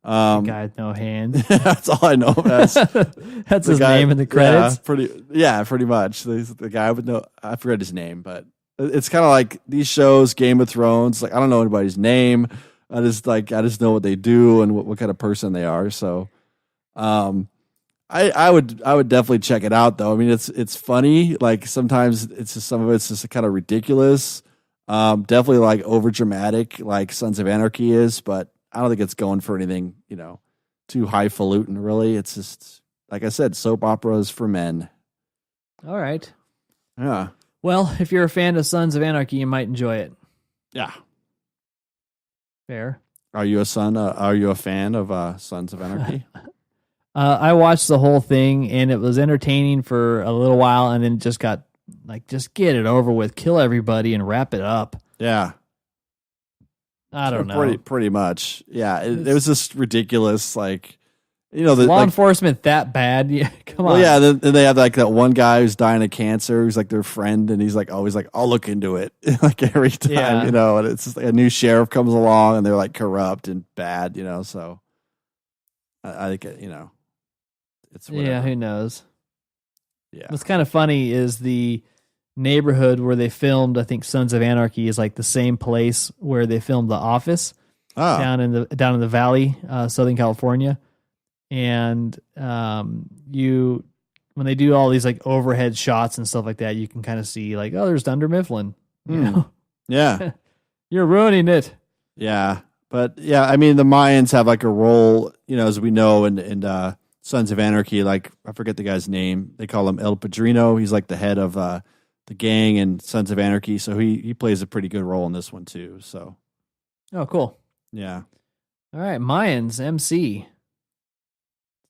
S2: The guy with no hands.
S1: That's all I know. That's
S2: his name in the credits.
S1: Pretty much. The guy with I forget his name, but it's kind of like these shows, Game of Thrones. Like I don't know anybody's name. I just know what they do and what kind of person they are. So, I would definitely check it out though. I mean, it's funny. Like sometimes some of it's just kind of ridiculous. Definitely like over dramatic, like Sons of Anarchy is, but I don't think it's going for anything, too highfalutin. Really, it's just like I said, soap operas for men.
S2: All right.
S1: Yeah.
S2: Well, if you're a fan of Sons of Anarchy, you might enjoy it.
S1: Yeah.
S2: Fair.
S1: Are you a fan of Sons of Anarchy?
S2: I watched the whole thing, and it was entertaining for a little while, and then just got like, just get it over with, kill everybody, and wrap it up.
S1: Yeah.
S2: I don't know.
S1: Pretty much. Yeah. It was just ridiculous. Like, the
S2: law enforcement that bad. Yeah, come on.
S1: Well, yeah. Then they have like that one guy who's dying of cancer, who's like their friend, and he's like always like, I'll look into it. Like every time, and it's just like a new sheriff comes along, and they're like corrupt and bad, So I think it's whatever.
S2: Yeah. Who knows?
S1: Yeah.
S2: What's kind of funny is the neighborhood where they filmed, I think Sons of Anarchy is like the same place where they filmed The Office down in the valley, Southern California. And when they do all these like overhead shots and stuff like that, you can kind of see like, oh, there's Dunder Mifflin.
S1: Yeah.
S2: You're ruining it.
S1: Yeah. But yeah, I mean, the Mayans have like a role, as we know, in Sons of Anarchy. Like, I forget the guy's name. They call him El Padrino. He's like the head of the gang in Sons of Anarchy. So he plays a pretty good role in this one too. So.
S2: Oh, cool.
S1: Yeah.
S2: All right. Mayans MC.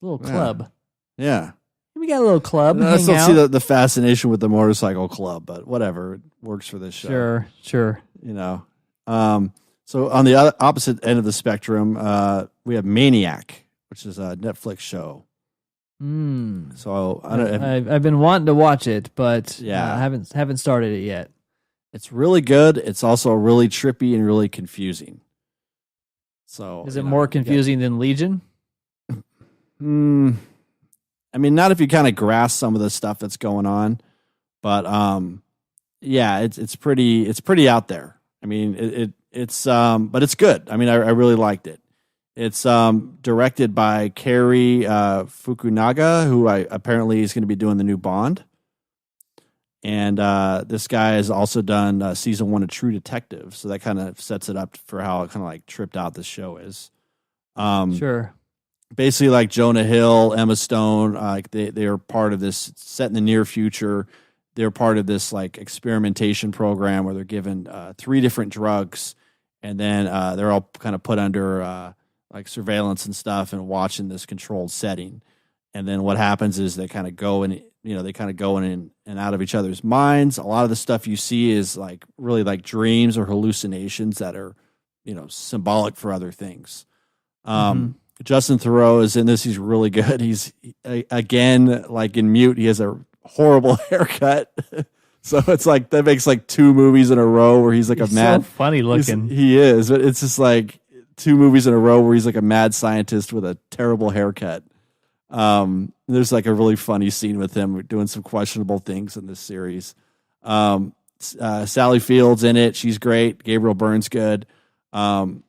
S2: Little club.
S1: Yeah.
S2: We got a little club.
S1: I still see the fascination with the motorcycle club, but whatever. It works for this show.
S2: Sure.
S1: So on the opposite end of the spectrum, we have Maniac, which is a Netflix show. So
S2: I've been wanting to watch it, but
S1: yeah,
S2: I haven't started it yet.
S1: It's really good. It's also really trippy and really confusing. So
S2: is it more confusing than Legion?
S1: I mean, not if you kind of grasp some of the stuff that's going on, but yeah, it's pretty out there. I mean, it's but it's good. I mean, I really liked it. It's directed by Cary Fukunaga, who apparently is going to be doing the new Bond. And this guy has also done season 1 of True Detective, so that kind of sets it up for how kind of like tripped out this show is.
S2: Sure.
S1: Basically, like Jonah Hill, Emma Stone, like they are part of this set in the near future. They're part of this like experimentation program where they're given 3 different drugs, and then they're all kind of put under like surveillance and stuff and watching this controlled setting. And then what happens is they kind of go in and out of each other's minds. A lot of the stuff you see is like really like dreams or hallucinations that are, symbolic for other things. Justin Theroux is in this. He's really good. He's again, like in Mute, he has a horrible haircut. So it's like, that makes like 2 movies in a row where he's like
S2: he's
S1: a mad,
S2: so funny looking.
S1: He is, but it's just like, 2 movies in a row where he's like a mad scientist with a terrible haircut. There's like a really funny scene with him doing some questionable things in this series. Sally Field's in it. She's great. Gabriel Byrne's good. But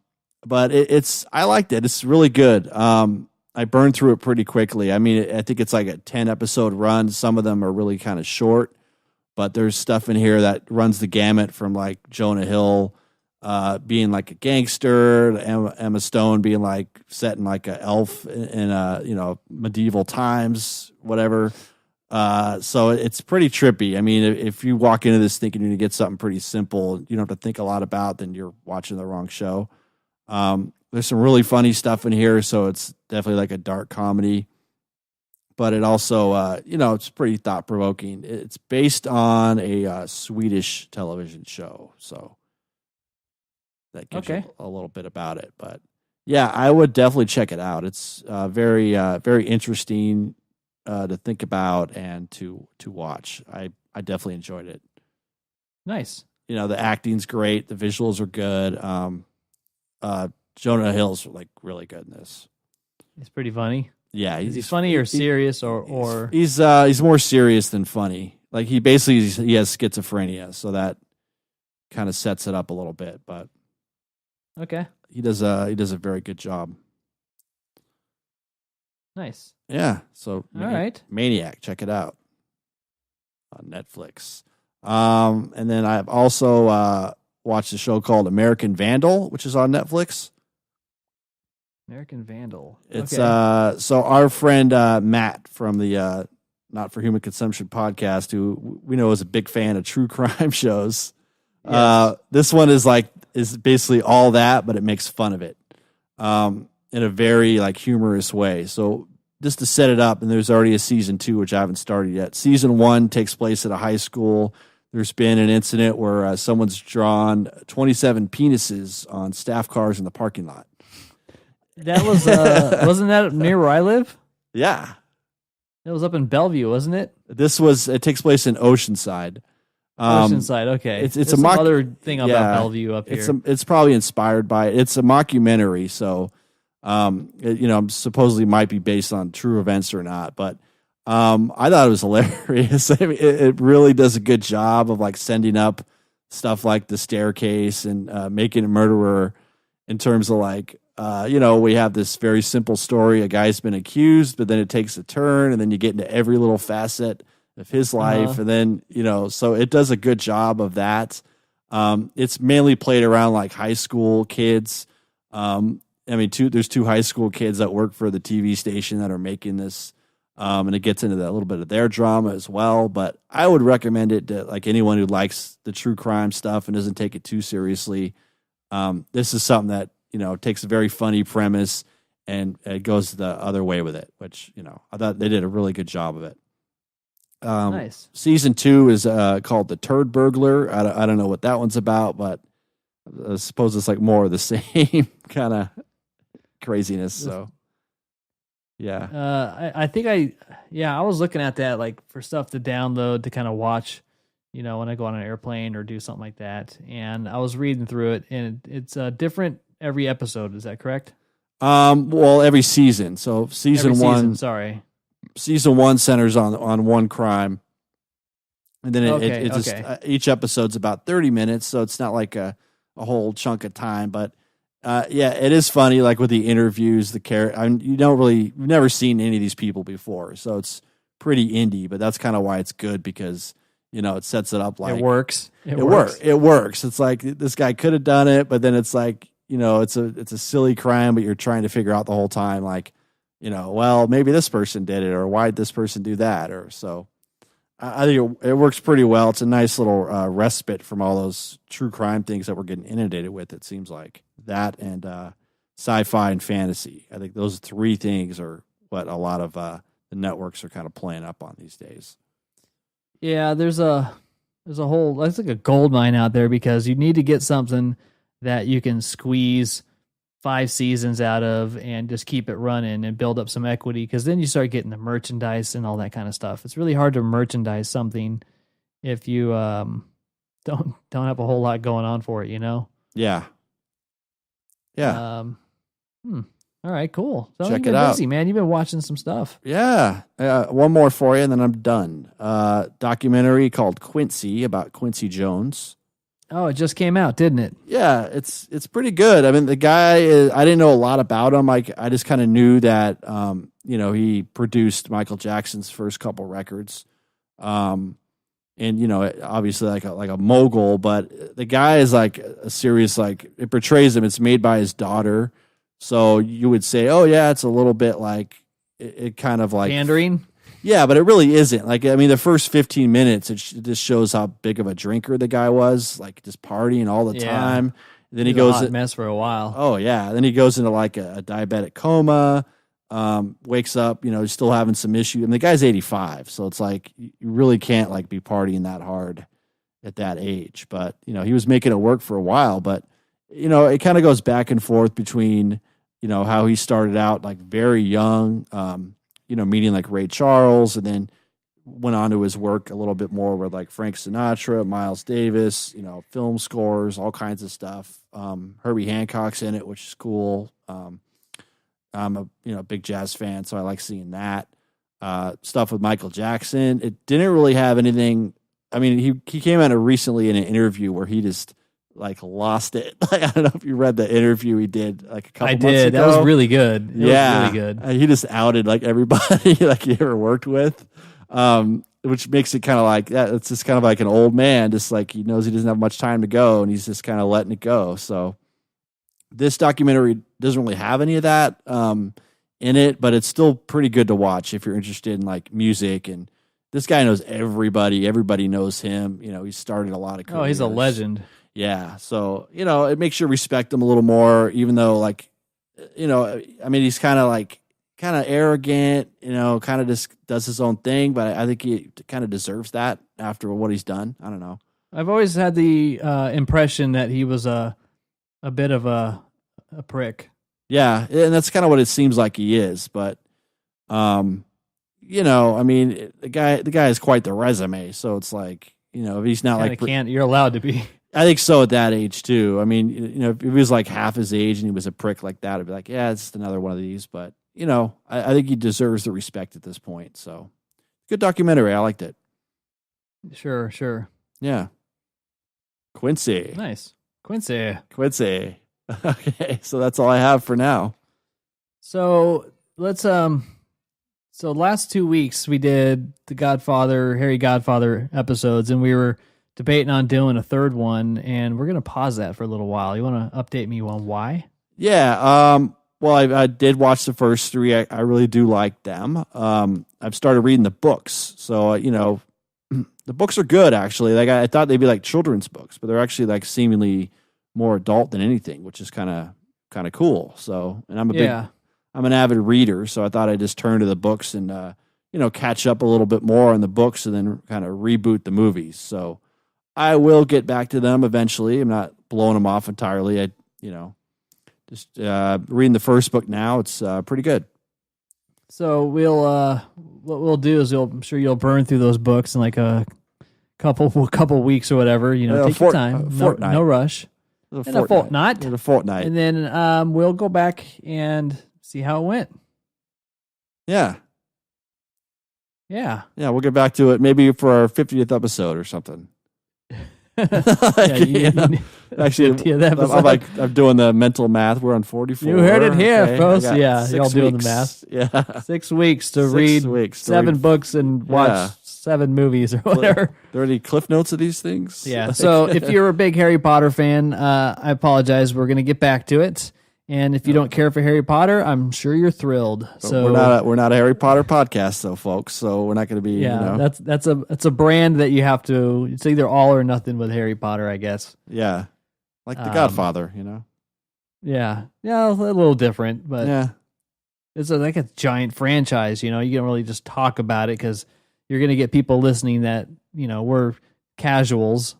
S1: I liked it. It's really good. I burned through it pretty quickly. I mean, I think it's like a 10 episode run. Some of them are really kind of short, but there's stuff in here that runs the gamut from like Jonah Hill being like a gangster, Emma Stone being like set in like an elf in medieval times, whatever. So it's pretty trippy. I mean, if you walk into this thinking you're gonna get something pretty simple, you don't have to think a lot about, then you're watching the wrong show. There's some really funny stuff in here, so it's definitely like a dark comedy. But it also, it's pretty thought provoking. It's based on a Swedish television show, so that gives you a little bit about it. But yeah, I would definitely check it out. It's very, very interesting to think about and to watch. I definitely enjoyed it.
S2: Nice.
S1: The acting's great. The visuals are good. Jonah Hill's like really good in this.
S2: He's pretty funny.
S1: Yeah,
S2: is he funny or serious or?
S1: He's more serious than funny. Like he has schizophrenia, so that kind of sets it up a little bit. But
S2: okay,
S1: he does a very good job.
S2: Nice.
S1: Yeah. So
S2: all right,
S1: Maniac, check it out on Netflix. And then I've also watched a show called American Vandal, which is on Netflix.
S2: American Vandal.
S1: It's so our friend Matt from the Not for Human Consumption podcast, who we know is a big fan of true crime shows. Yes. This one is basically all that, but it makes fun of it in a very like humorous way. So just to set it up, and there's already a season 2, which I haven't started yet. Season 1 takes place at a high school. There's been an incident where someone's drawn 27 penises on staff cars in the parking lot.
S2: That was wasn't that near where I live?
S1: Yeah.
S2: It was up in Bellevue, wasn't it?
S1: It takes place in Oceanside.
S2: Oceanside, okay.
S1: It's
S2: some other thing about Bellevue up here.
S1: It's probably inspired by it. It's a mockumentary, so supposedly might be based on true events or not, but I thought it was hilarious. I mean, it really does a good job of like sending up stuff like the staircase and making a murderer in terms of like, we have this very simple story. A guy's been accused, but then it takes a turn and then you get into every little facet of his life. And then, so it does a good job of that. It's mainly played around like high school kids. There's 2 high school kids that work for the TV station that are making this. And it gets into that little bit of their drama as well. But I would recommend it to like anyone who likes the true crime stuff and doesn't take it too seriously. This is something that, takes a very funny premise and it goes the other way with it, which, I thought they did a really good job of it.
S2: Nice.
S1: Season 2 is called The Turd Burglar. I don't know what that one's about, but I suppose it's like more of the same kind of craziness. So, yeah.
S2: I think I was looking at that like for stuff to download to kind of watch, when I go on an airplane or do something like that. And I was reading through it, and it's different every episode. Is that correct?
S1: Well, every season. So season 1.
S2: Sorry.
S1: Season 1 centers on one crime, and then it just each episode's about 30 minutes, so it's not like a whole chunk of time. But it is funny, like with the interviews, the character. You've never seen any of these people before, so it's pretty indie. But that's kind of why it's good, because it sets it up like
S2: it works.
S1: It works. It's like this guy could have done it, but then it's like it's a silly crime, but you're trying to figure out the whole time, like. Well, maybe this person did it, or why did this person do that? Or so I think it works pretty well. It's a nice little respite from all those true crime things that we're getting inundated with. It seems like that and sci-fi and fantasy. I think those 3 things are what a lot of the networks are kind of playing up on these days.
S2: Yeah, there's a whole, it's like a gold mine out there, because you need to get something that you can squeeze 5 seasons out of and just keep it running and build up some equity, because then you start getting the merchandise and all that kind of stuff. It's really hard to merchandise something if you don't have a whole lot going on for it,
S1: Yeah. Yeah.
S2: All right, cool. So
S1: Check
S2: you've been
S1: it out.
S2: busy, man. You've been watching some stuff.
S1: Yeah. One more for you, and then I'm done. Documentary called Quincy about Quincy Jones.
S2: Oh, it just came out, didn't it?
S1: Yeah, it's pretty good. I mean, the guy is, I didn't know a lot about him. I just kind of knew that he produced Michael Jackson's first couple records. And obviously like a mogul, but the guy is like a serious, like, it portrays him. It's made by his daughter. So you would say, oh yeah, it's a little bit like it kind of like
S2: pandering.
S1: Yeah, but it really isn't. Like, I mean, the first 15 minutes, it just shows how big of a drinker the guy was, like just partying all the time. And then he goes
S2: a hot mess for a while.
S1: Oh yeah. Then he goes into like a diabetic coma, wakes up, he's still having some issues. And the guy's 85. So it's like, you really can't like be partying that hard at that age. But, he was making it work for a while, but it kind of goes back and forth between, how he started out like very young, meeting like Ray Charles, and then went on to his work a little bit more with like Frank Sinatra, Miles Davis, film scores, all kinds of stuff. Herbie Hancock's in it, which is cool. I'm a big jazz fan, so I like seeing that. Stuff with Michael Jackson. It didn't really have anything. I mean, he came out recently in an interview where he just like lost it. Like, I don't know if you read the interview he did like a couple months ago. I did.
S2: That was really good. It was really good.
S1: He just outed like everybody like he ever worked with, which makes it kind of like that. It's just kind of like an old man, just like he knows he doesn't have much time to go, and he's just kind of letting it go. So this documentary doesn't really have any of that in it, but it's still pretty good to watch if you're interested in like music. And this guy knows everybody. Everybody knows him. He started a lot of careers.
S2: Oh, he's a legend.
S1: Yeah. So, it makes you respect him a little more, even though like, I mean, he's kind of arrogant, kind of just does his own thing, but I think he kind of deserves that after what he's done. I don't know.
S2: I've always had the impression that he was a bit of a prick.
S1: Yeah. And that's kind of what it seems like he is, but, I mean, the guy has quite the resume. So it's like, if he's not like,
S2: you're allowed to be.
S1: I think so at that age too. I mean, if he was like half his age and he was a prick like that, I'd be like, yeah, it's just another one of these. But I think he deserves the respect at this point. So good documentary. I liked it.
S2: Sure.
S1: Yeah. Quincy.
S2: Nice. Quincy.
S1: Okay. So that's all I have for now.
S2: So let's, so last 2 weeks we did the Harry Godfather episodes, and we were debating on doing a third one, and we're going to pause that for a little while. You want to update me on why?
S1: Yeah. Well, I did watch the first three. I really do like them. I've started reading the books. So, the books are good, actually. Like I thought they'd be like children's books, but they're actually like seemingly more adult than anything, which is kind of cool. So, and I'm an avid reader, so I thought I'd just turn to the books and, catch up a little bit more on the books and then kind of reboot the movies. So, I will get back to them eventually. I'm not blowing them off entirely. Just reading the first book now. It's pretty good.
S2: So what we'll do is I'm sure you'll burn through those books in like a couple weeks or whatever. Take your time. No rush.
S1: A fortnight.
S2: And then we'll go back and see how it went.
S1: Yeah.
S2: Yeah.
S1: Yeah, we'll get back to it maybe for our 50th episode or something.
S2: Actually,
S1: I'm doing the mental math. We're on 44.
S2: You heard it here, folks. Yeah, y'all doing the math.
S1: Yeah,
S2: 6 weeks to read 7 books and watch 7 movies or whatever.
S1: Are there any cliff notes of these things?
S2: Yeah. So if you're a big Harry Potter fan, I apologize. We're going to get back to it. And if you don't care for Harry Potter, I'm sure you're thrilled.
S1: But so we're not a Harry Potter podcast, though, folks. So we're not going to be.
S2: Yeah, that's a brand that you have to. It's either all or nothing with Harry Potter, I guess.
S1: Yeah, like The Godfather,
S2: Yeah, a little different, but
S1: yeah,
S2: it's like a giant franchise. You can really just talk about it because you're going to get people listening that we're casuals.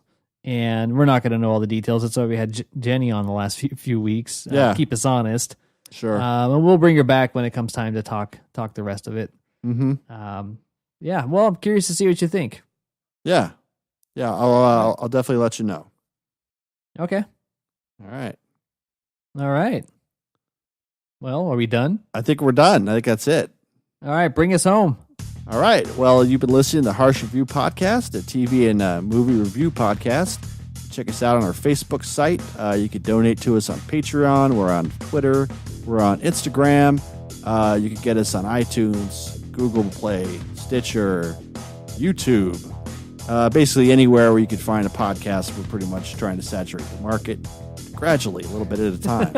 S2: And we're not going to know all the details. That's why we had Jenny on the last few weeks. Keep us honest.
S1: Sure.
S2: And we'll bring her back when it comes time to talk the rest of it.
S1: Mm-hmm.
S2: Yeah. Well, I'm curious to see what you think.
S1: Yeah. I'll definitely let you know.
S2: Okay.
S1: All right.
S2: All right. Well, are we done?
S1: I think we're done. I think that's it.
S2: All right, bring us home.
S1: All right. Well, you've been listening to the Harsch Review Podcast, a TV and movie review podcast. Check us out on our Facebook site. You can donate to us on Patreon. We're on Twitter. We're on Instagram. You can get us on iTunes, Google Play, Stitcher, YouTube. Basically anywhere where you can find a podcast. We're pretty much trying to saturate the market gradually, a little bit at a time.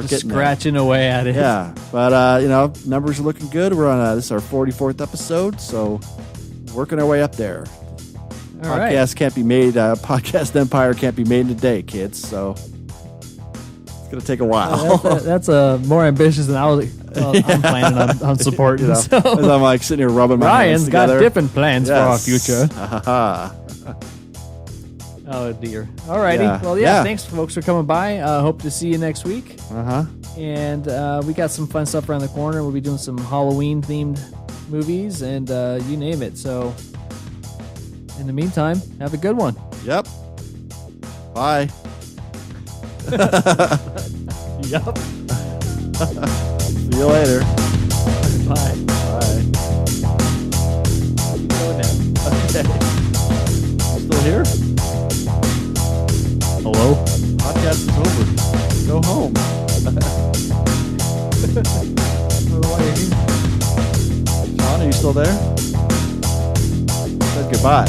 S2: Just scratching away at it.
S1: Yeah, but numbers are looking good. We're on this is our 44th episode, so working our way up there. Podcast can't be made. Podcast empire can't be made in a day, kids. So it's gonna take a while.
S2: That's more ambitious than I'm planning on supporting.
S1: As I'm like sitting here rubbing my hands together.
S2: Ryan's got different plans for our future. Oh dear. Alrighty.
S1: Yeah.
S2: Well, thanks folks for coming by. Hope to see you next week. And we got some fun stuff around the corner. We'll be doing some Halloween themed movies and you name it. So in the meantime, have a good one.
S1: Yep. Bye.
S2: Yep.
S1: See you later.
S2: Bye.
S1: Bye.
S2: Go now.
S1: Okay. Still here?
S2: Hello?
S1: Podcast is over. Go home.
S2: I don't know why you're here.
S1: Sean, are you still there? Said goodbye.